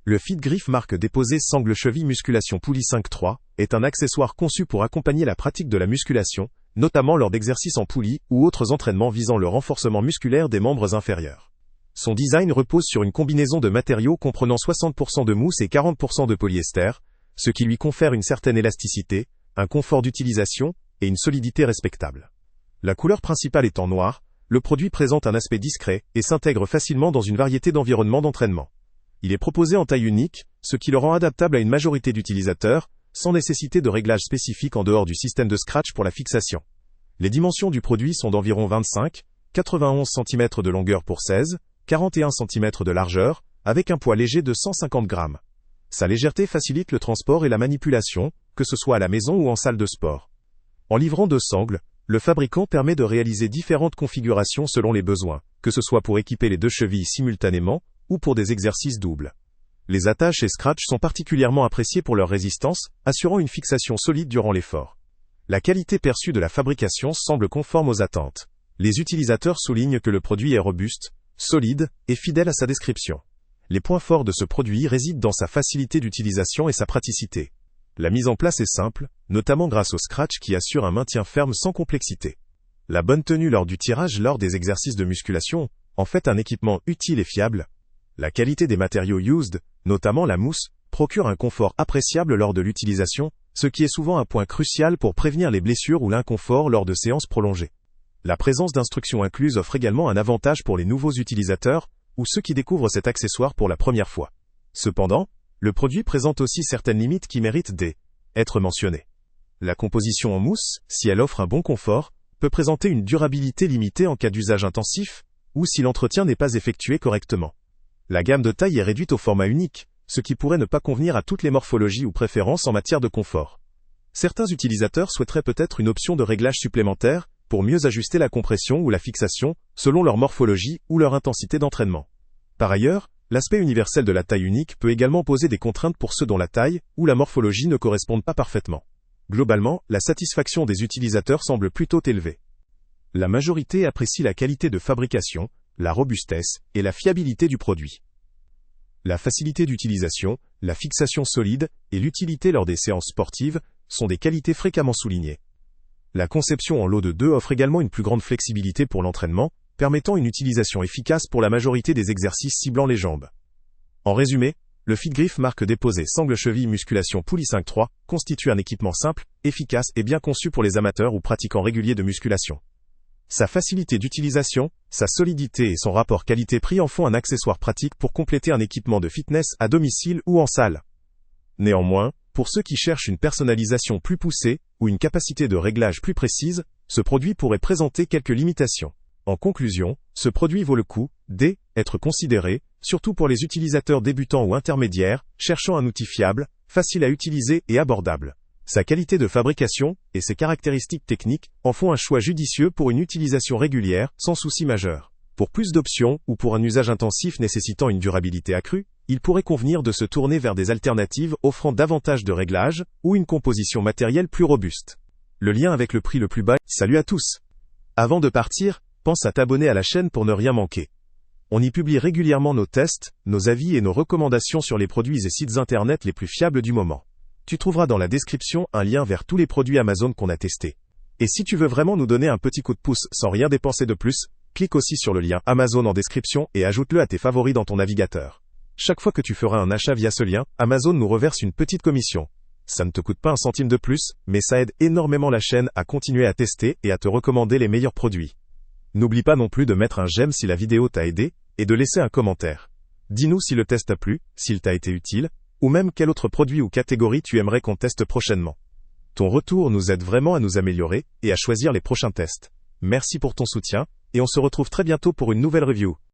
Le FitGriff marque déposée Sangle Cheville Musculation Poulie 5.3 est un accessoire conçu pour accompagner la pratique de la musculation, notamment lors d'exercices en poulie ou autres entraînements visant le renforcement musculaire des membres inférieurs. Son design repose sur une combinaison de matériaux comprenant 60% de mousse et 40% de polyester, ce qui lui confère une certaine élasticité, un confort d'utilisation et une solidité respectable. La couleur principale étant noire, le produit présente un aspect discret et s'intègre facilement dans une variété d'environnements d'entraînement. Il est proposé en taille unique, ce qui le rend adaptable à une majorité d'utilisateurs, sans nécessité de réglages spécifiques en dehors du système de scratch pour la fixation. Les dimensions du produit sont d'environ 25-91 cm de longueur pour 16-41 cm de largeur, avec un poids léger de 150 grammes. Sa légèreté facilite le transport et la manipulation, que ce soit à la maison ou en salle de sport. En livrant deux sangles, le fabricant permet de réaliser différentes configurations selon les besoins, que ce soit pour équiper les deux chevilles simultanément, ou pour des exercices doubles. Les attaches et scratch sont particulièrement appréciés pour leur résistance, assurant une fixation solide durant l'effort. La qualité perçue de la fabrication semble conforme aux attentes. Les utilisateurs soulignent que le produit est robuste, solide et fidèle à sa description. Les points forts de ce produit résident dans sa facilité d'utilisation et sa praticité. La mise en place est simple, notamment grâce au scratch qui assure un maintien ferme sans complexité. La bonne tenue lors du tirage lors des exercices de musculation en fait un équipement utile et fiable. La qualité des matériaux used, notamment la mousse, procure un confort appréciable lors de l'utilisation, ce qui est souvent un point crucial pour prévenir les blessures ou l'inconfort lors de séances prolongées. La présence d'instructions incluses offre également un avantage pour les nouveaux utilisateurs ou ceux qui découvrent cet accessoire pour la première fois. Cependant, le produit présente aussi certaines limites qui méritent d'être mentionnées. La composition en mousse, si elle offre un bon confort, peut présenter une durabilité limitée en cas d'usage intensif ou si l'entretien n'est pas effectué correctement. La gamme de taille est réduite au format unique, ce qui pourrait ne pas convenir à toutes les morphologies ou préférences en matière de confort. Certains utilisateurs souhaiteraient peut-être une option de réglage supplémentaire pour mieux ajuster la compression ou la fixation selon leur morphologie ou leur intensité d'entraînement. Par ailleurs, l'aspect universel de la taille unique peut également poser des contraintes pour ceux dont la taille ou la morphologie ne correspondent pas parfaitement. Globalement, la satisfaction des utilisateurs semble plutôt élevée. La majorité apprécie la qualité de fabrication, la robustesse et la fiabilité du produit. La facilité d'utilisation, la fixation solide et l'utilité lors des séances sportives sont des qualités fréquemment soulignées. La conception en lot de 2 offre également une plus grande flexibilité pour l'entraînement, permettant une utilisation efficace pour la majorité des exercices ciblant les jambes. En résumé, le FitGriff marque déposée Sangle Cheville Musculation Poulie 5.3 constitue un équipement simple, efficace et bien conçu pour les amateurs ou pratiquants réguliers de musculation. Sa facilité d'utilisation, sa solidité et son rapport qualité-prix en font un accessoire pratique pour compléter un équipement de fitness à domicile ou en salle. Néanmoins, pour ceux qui cherchent une personnalisation plus poussée ou une capacité de réglage plus précise, ce produit pourrait présenter quelques limitations. En conclusion, ce produit vaut le coup d'être considéré, surtout pour les utilisateurs débutants ou intermédiaires, cherchant un outil fiable, facile à utiliser et abordable. Sa qualité de fabrication et ses caractéristiques techniques en font un choix judicieux pour une utilisation régulière, sans souci majeur. Pour plus d'options ou pour un usage intensif nécessitant une durabilité accrue, il pourrait convenir de se tourner vers des alternatives offrant davantage de réglages ou une composition matérielle plus robuste. Le lien avec le prix le plus bas. Salut à tous! Avant de partir, pense à t'abonner à la chaîne pour ne rien manquer. On y publie régulièrement nos tests, nos avis et nos recommandations sur les produits et sites internet les plus fiables du moment. Tu trouveras dans la description un lien vers tous les produits Amazon qu'on a testés. Et si tu veux vraiment nous donner un petit coup de pouce sans rien dépenser de plus, clique aussi sur le lien Amazon en description et ajoute-le à tes favoris dans ton navigateur. Chaque fois que tu feras un achat via ce lien, Amazon nous reverse une petite commission. Ça ne te coûte pas un centime de plus, mais ça aide énormément la chaîne à continuer à tester et à te recommander les meilleurs produits. N'oublie pas non plus de mettre un j'aime si la vidéo t'a aidé, et de laisser un commentaire. Dis-nous si le test t'a plu, s'il t'a été utile, ou même quel autre produit ou catégorie tu aimerais qu'on teste prochainement. Ton retour nous aide vraiment à nous améliorer et à choisir les prochains tests. Merci pour ton soutien, et on se retrouve très bientôt pour une nouvelle review.